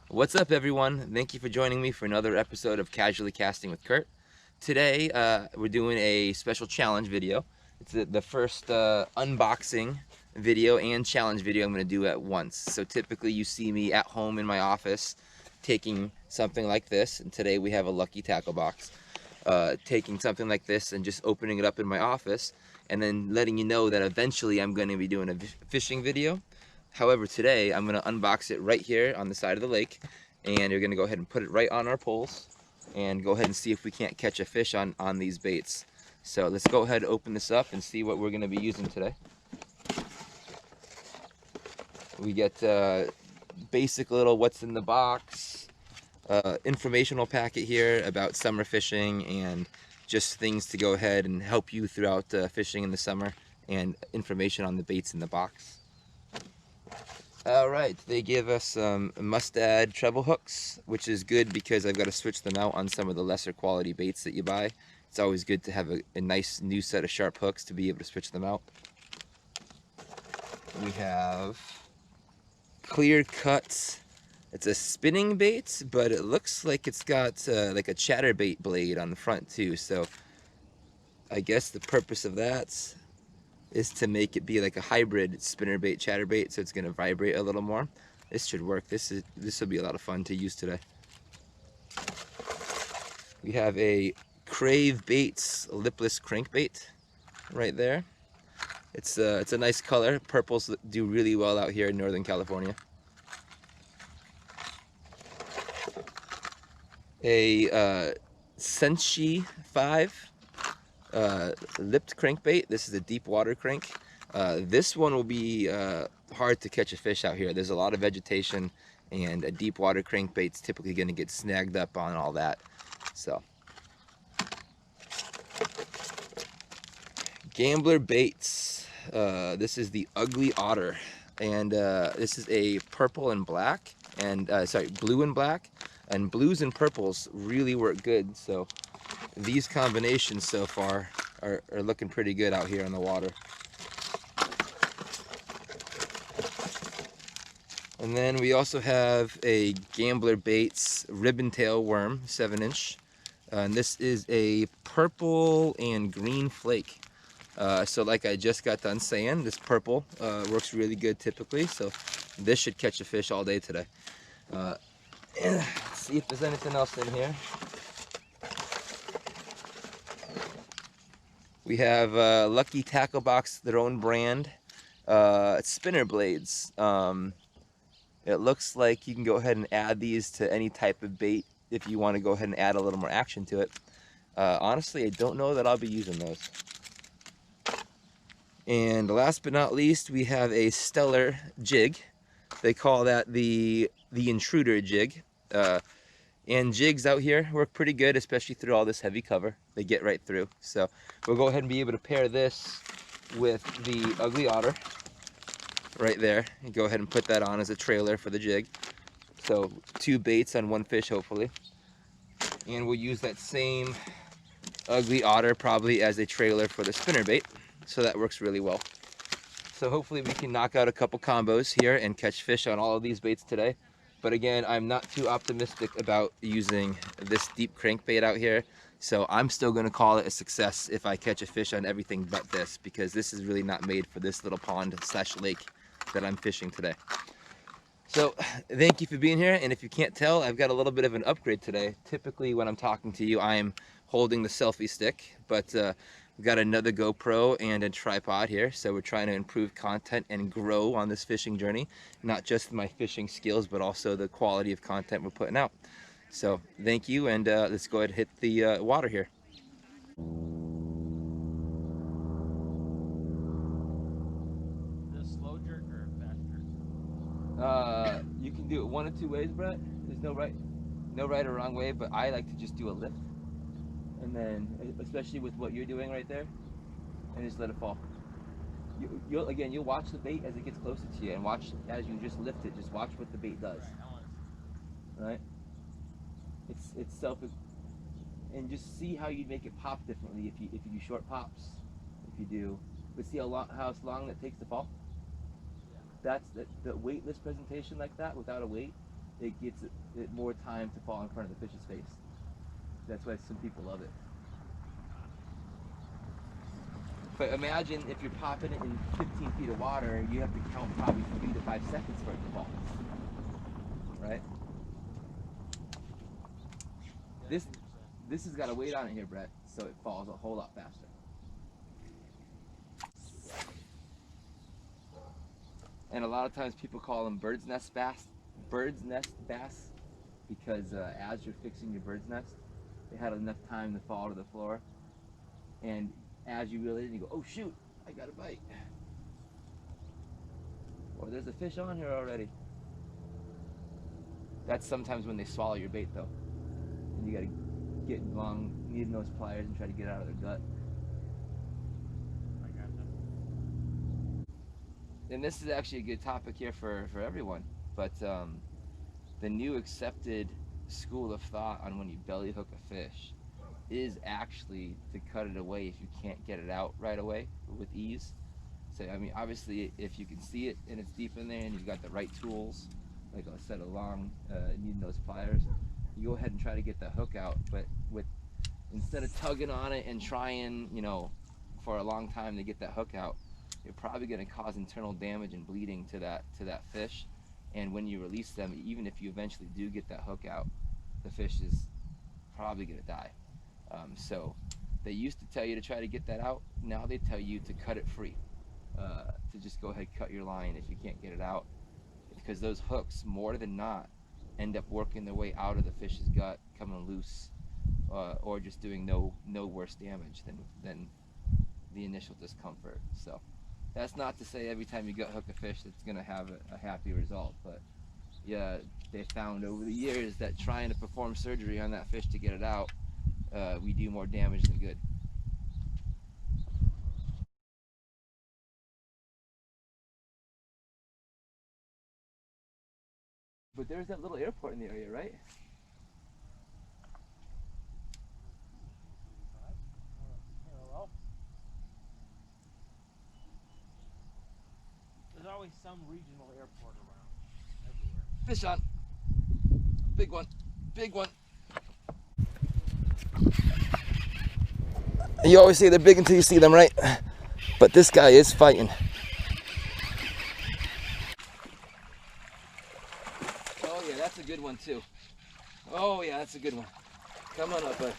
What's up, everyone? Thank you for joining me for another episode of Casually Casting with Kurt. Today, we're doing a special challenge video. It's the first unboxing video and challenge video I'm going to do at once. So typically you see me at home in my office taking something like this, and today we have a lucky tackle box. Taking something like this and just opening it up in my office and then letting you know that eventually I'm going to be doing a fishing video. However, today I'm going to unbox it right here on the side of the lake, and you're going to go ahead and put it right on our poles and go ahead and see if we can't catch a fish on these baits. So let's go ahead and open this up and see what we're going to be using today. We get basic little what's in the box, informational packet here about summer fishing and just things to go ahead and help you throughout fishing in the summer, and information on the baits in the box. Alright, they give us some Mustad treble hooks, which is good because I've got to switch them out on some of the lesser quality baits that you buy. It's always good to have a nice new set of sharp hooks to be able to switch them out. We have Clear Cut. It's a spinning bait, but it looks like it's got like a chatterbait blade on the front too. So I guess the purpose of that is to make it be like a hybrid spinnerbait chatterbait, so it's going to vibrate a little more. This should work. This will be a lot of fun to use today. We have a Crave Baits lipless crankbait right there. It's a nice color. Purples do really well out here in Northern California. A Senshi 5 lipped crankbait. This is a deep water crank. This one will be hard to catch a fish out here. There's a lot of vegetation, and a deep water crankbait's typically going to get snagged up on all that. So, Gambler Baits. This is the Ugly Otter, and this is a purple and black, and sorry, blue and black, and blues and purples really work good. So these combinations so far are looking pretty good out here on the water. And then we also have a Gambler Baits ribbon tail worm, 7-inch. And this is a purple and green flake. So like I just got done saying, this purple works really good typically. So this should catch a fish all day today. Let's see if there's anything else in here. We have Lucky Tackle Box, their own brand, spinner blades. It looks like you can go ahead and add these to any type of bait if you want to go ahead and add a little more action to it. Honestly, I don't know that I'll be using those. And last but not least, we have a Stellar jig. They call that the intruder jig. And jigs out here work pretty good, especially through all this heavy cover. They get right through. So we'll go ahead and be able to pair this with the Ugly Otter right there, and go ahead and put that on as a trailer for the jig. So 2 baits on 1 fish, hopefully. And we'll use that same Ugly Otter probably as a trailer for the spinnerbait. So that works really well. So hopefully we can knock out a couple combos here and catch fish on all of these baits today. But again, I'm not too optimistic about using this deep crankbait out here. So I'm still going to call it a success if I catch a fish on everything but this, because this is really not made for this little pond/lake that I'm fishing today. So thank you for being here, and if you can't tell, I've got a little bit of an upgrade today. Typically when I'm talking to you, I'm holding the selfie stick, but we've got another GoPro and a tripod here, so we're trying to improve content and grow on this fishing journey, not just my fishing skills, but also the quality of content we're putting out. So thank you, and let's go ahead and hit the water here. You can do it one of 2 ways, Brett. There's no right or wrong way, but I like to just do a lift, and then, especially with what you're doing right there, and just let it fall. You'll watch the bait as it gets closer to you, and watch as you just lift it. Just watch what the bait does. Right? It's self, and just see how you make it pop differently if you do short pops. If you do, but see how long that takes to fall. That's the weightless presentation like that without a weight it gets it more time to fall in front of the fish's face. That's why some people love it. But imagine if you're popping it in 15 feet of water, you have to count probably 3 to 5 seconds for it to fall. Right? This has got a weight on it here, Brett, so it falls a whole lot faster. And a lot of times people call them bird's nest bass, because as you're fixing your bird's nest, they had enough time to fall to the floor, and as you reel it in, you go, oh shoot, I got a bite. Or there's a fish on here already. That's sometimes when they swallow your bait though. And you gotta get long needle nose pliers and try to get out of their gut. I got that. And this is actually a good topic here for everyone, but the new accepted school of thought on when you belly hook a fish is actually to cut it away if you can't get it out right away with ease. So I mean, obviously if you can see it and it's deep in there and you've got the right tools, like a set of long needle nose pliers, you go ahead and try to get the hook out. But instead of tugging on it and trying, you know, for a long time to get that hook out, you're probably going to cause internal damage and bleeding to that fish. And when you release them, even if you eventually do get that hook out, the fish is probably going to die. So they used to tell you to try to get that out. Now they tell you to cut it free, to just go ahead and cut your line if you can't get it out, because those hooks, more than not, end up working their way out of the fish's gut, coming loose, or just doing no worse damage than the initial discomfort. So that's not to say every time you gut hook a fish it's going to have a happy result, but yeah, they found over the years that trying to perform surgery on that fish to get it out, we do more damage than good. But there's that little airport in the area, right? There's always some regional airport around everywhere. Fish on. Big one. Big one. You always say they're big until you see them, right? But this guy is fighting. Oh yeah, that's a good one too. Oh yeah, that's a good one. Come on up, bud.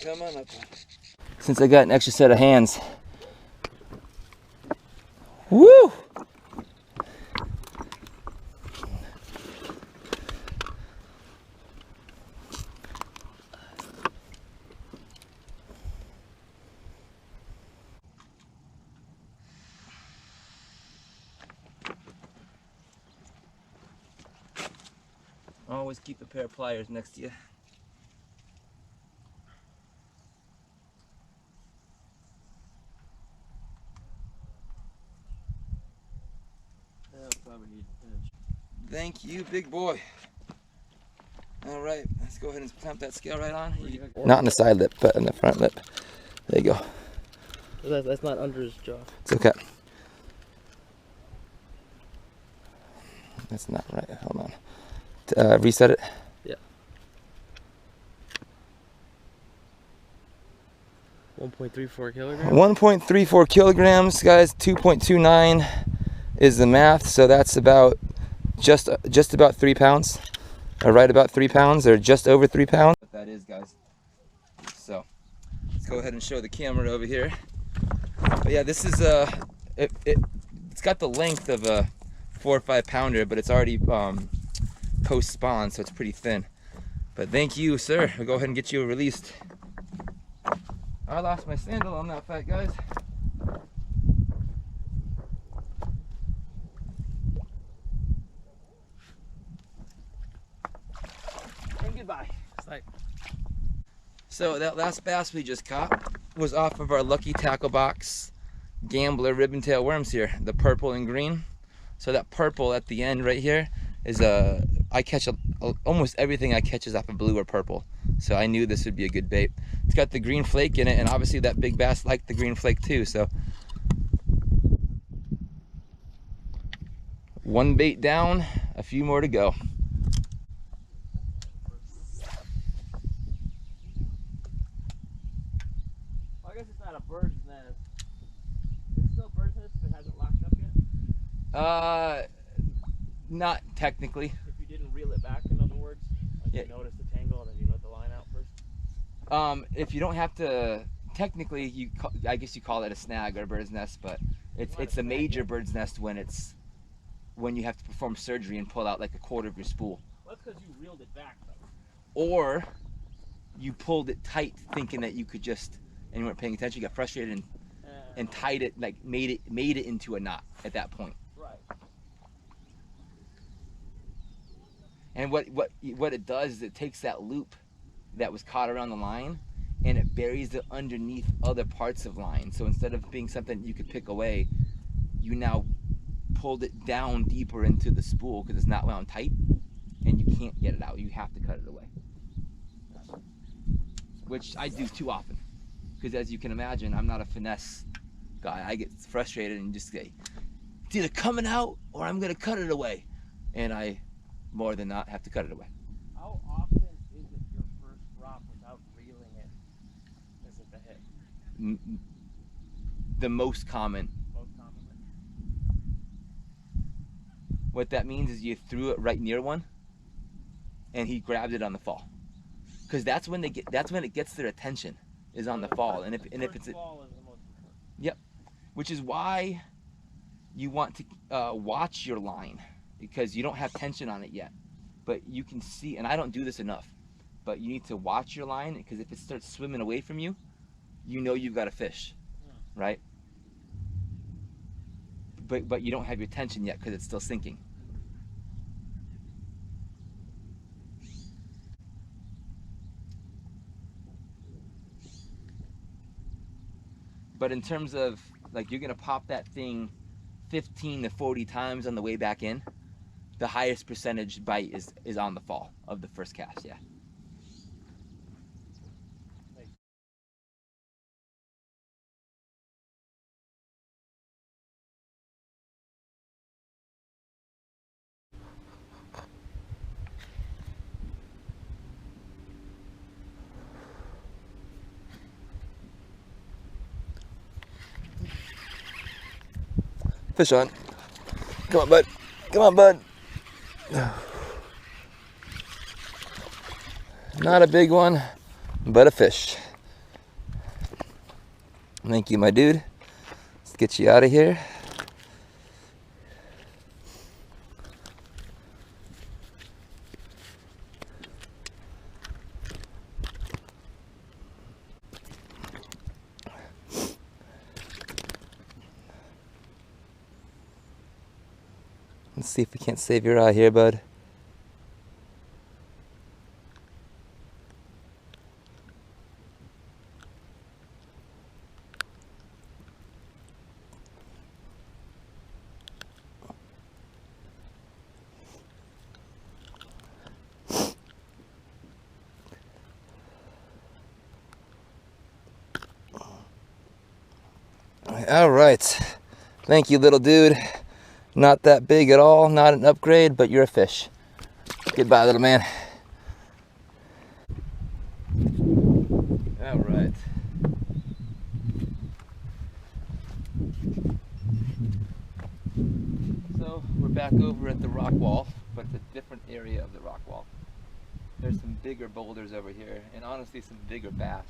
Come on up, bud. Since I got an extra set of hands. Woo! Always keep a pair of pliers next to you. Probably need an inch. Thank you, big boy. All right, let's go ahead and clamp that scale right on. Yeah. Not on the side lip, but on the front lip. There you go. That's not under his jaw. It's okay. That's not right. Hold on. Reset it. Yeah. 1.34 kilograms. 1.34 kilograms, guys. 2.29 is the math, so that's about just about 3 pounds, or right about 3 pounds, or just over 3 pounds. What that is, guys. So let's go ahead and show the camera over here. But yeah, this is it's got the length of a 4 or 5 pounder, but it's already post spawn, so it's pretty thin. But thank you, sir. I'll go ahead and get you released. I lost my sandal on that fight, guys. And goodbye. Snipe. So that last bass we just caught was off of our Lucky Tackle Box Gambler ribbon tail worms here, the purple and green. So that purple at the end right here is I catch almost everything I catch is off of blue or purple. So I knew this would be a good bait. It's got the green flake in it, and obviously that big bass liked the green flake too. So one bait down, a few more to go. Not technically. If you didn't reel it back, in other words, like Yeah. you noticed the tangle and then you let the line out first. If you don't have to, technically, I guess you call it a snag or a bird's nest, but it's Not a a snag, major yeah. bird's nest when you have to perform surgery and pull out like a quarter of your spool, Well, that's because you reeled it back, though. or you pulled it tight thinking that you could just, and you weren't paying attention, you got frustrated and tied it, like made it into a knot at that point. Right. And what it does is it takes that loop that was caught around the line and it buries it underneath other parts of line. So instead of being something you could pick away, you now pulled it down deeper into the spool because it's not wound tight and you can't get it out. You have to cut it away. Which I do too often. Because as you can imagine, I'm not a finesse guy. I get frustrated and just say, it's either coming out or I'm gonna cut it away. And I, more than not, have to cut it away. How often is it your first drop without reeling it? Is it the hit? The most common. Most commonly? What that means is you threw it right near one and he grabbed it on the fall. Because that's when it gets their attention, is on the fall. And if it's fall is the most important. Yep. Which is why you want to watch your line, because you don't have tension on it yet. But you can see, and I don't do this enough, but you need to watch your line, because if it starts swimming away from you, you know you've got a fish, right? But you don't have your tension yet because it's still sinking. But in terms of, like, you're gonna pop that thing 15 to 40 times on the way back in, the highest percentage bite is on the fall of the first cast, yeah. Fish on. Come on, bud. Come on, bud. Not a big one, but a fish. Thank you, my dude. Let's get you out of here. Let's see if we can't save your eye here, bud. All right. Thank you, little dude. Not that big at all, not an upgrade, but you're a fish. Goodbye, little man. All right. So we're back over at the rock wall, but it's a different area of the rock wall. There's some bigger boulders over here, and honestly some bigger bass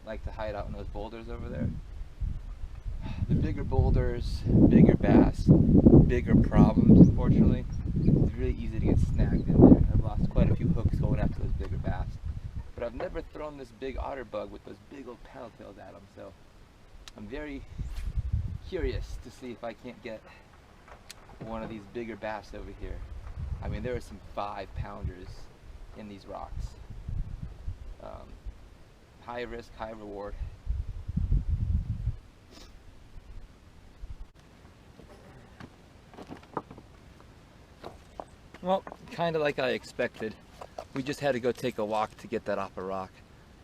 like to hide out in those boulders over there. The bigger boulders, bigger bass, bigger problems, unfortunately. It's really easy to get snagged in there. I've lost quite a few hooks going after those bigger bass. But I've never thrown this big otter bug with those big old paddle tails at them, so I'm very curious to see if I can't get one of these bigger bass over here. I mean, there are some 5-pounders in these rocks. High risk, high reward. Well, kind of like I expected. We just had to go take a walk to get that off a rock.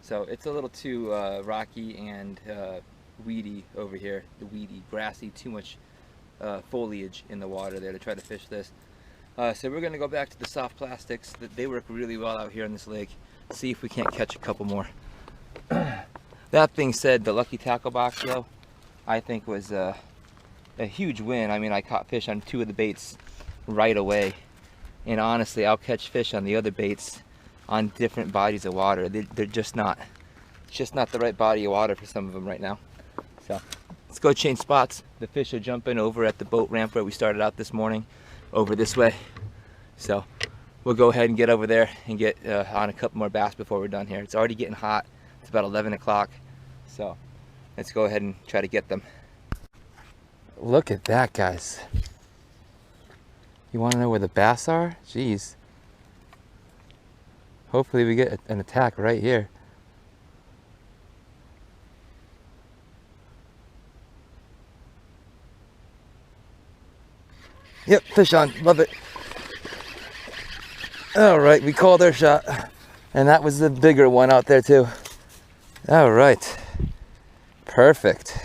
So it's a little too rocky and weedy over here. The weedy, grassy, too much foliage in the water there to try to fish this. So we're gonna go back to the soft plastics. They work really well out here in this lake. See if we can't catch a couple more. That being said, the Lucky Tackle Box though, I think was a huge win. I mean, I caught fish on 2 of the baits right away. And honestly, I'll catch fish on the other baits on different bodies of water. They're just not, it's just not the right body of water for some of them right now. So let's go change spots. The fish are jumping over at the boat ramp where we started out this morning, over this way. So we'll go ahead and get over there and get on a couple more bass before we're done here. It's already getting hot. It's about 11 o'clock. So let's go ahead and try to get them. Look at that, guys. You want to know where the bass are? Jeez. Hopefully we get an attack right here. Yep, fish on. Love it. All right, we called our shot. And that was the bigger one out there too. All right. Perfect.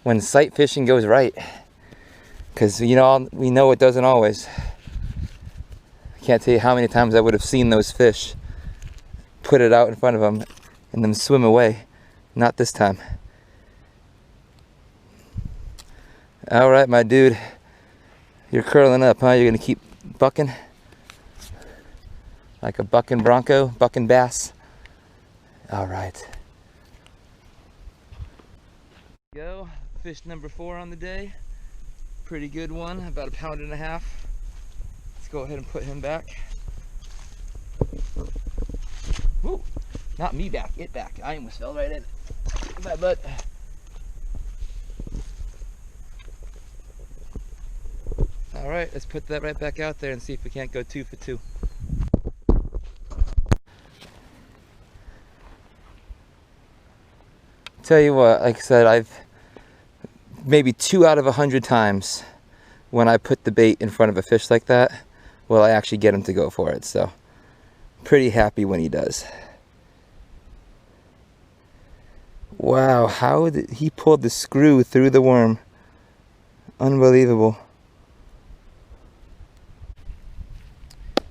When sight fishing goes right. Because you know, we know it doesn't always. I can't tell you how many times I would have seen those fish, put it out in front of them, and then swim away. Not this time. All right, my dude. You're curling up, huh? You're gonna keep bucking? Like a bucking bronco, bucking bass. All right. Go, fish number 4 on the day. Pretty good one, about 1.5 pounds. Let's go ahead and put him back. Woo, not me back, it back. I almost fell right in it. My butt. All right, let's put that right back out there and see if we can't go 2 for 2. Tell you what, like I said, I've maybe 2 out of 100 times when I put the bait in front of a fish like that, will I actually get him to go for it. So pretty happy when he does. Wow, how did he pulled the screw through the worm? Unbelievable.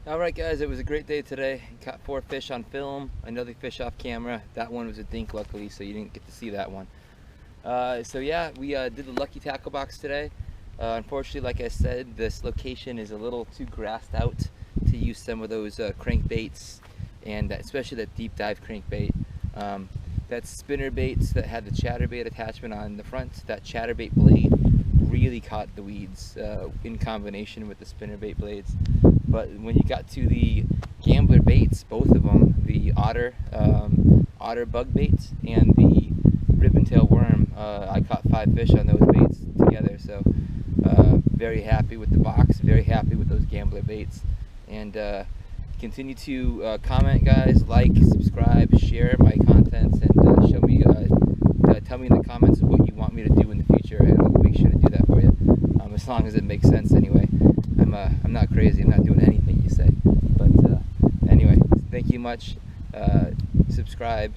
Alright guys, it was a great day today. Caught 4 fish on film, another fish off camera. That one was a dink luckily, so you didn't get to see that one. So yeah, we did the Lucky Tackle Box today. Unfortunately, like I said, this location is a little too grassed out to use some of those crankbaits, and especially that deep dive crankbait. That spinner baits that had the chatterbait attachment on the front, that chatterbait blade really caught the weeds in combination with the spinnerbait blades. But when you got to the gambler baits, both of them, the otter bug bait and the ribbon-tail worm, I caught 5 fish on those baits together. So very happy with the box, very happy with those gambler baits. And continue to comment, guys, like, subscribe, share my contents, and show me, tell me in the comments what you want me to do in the future, and I'll make sure to do that for you. As long as it makes sense anyway. I'm not crazy, I'm not doing anything you say. But anyway, thank you much. Subscribe.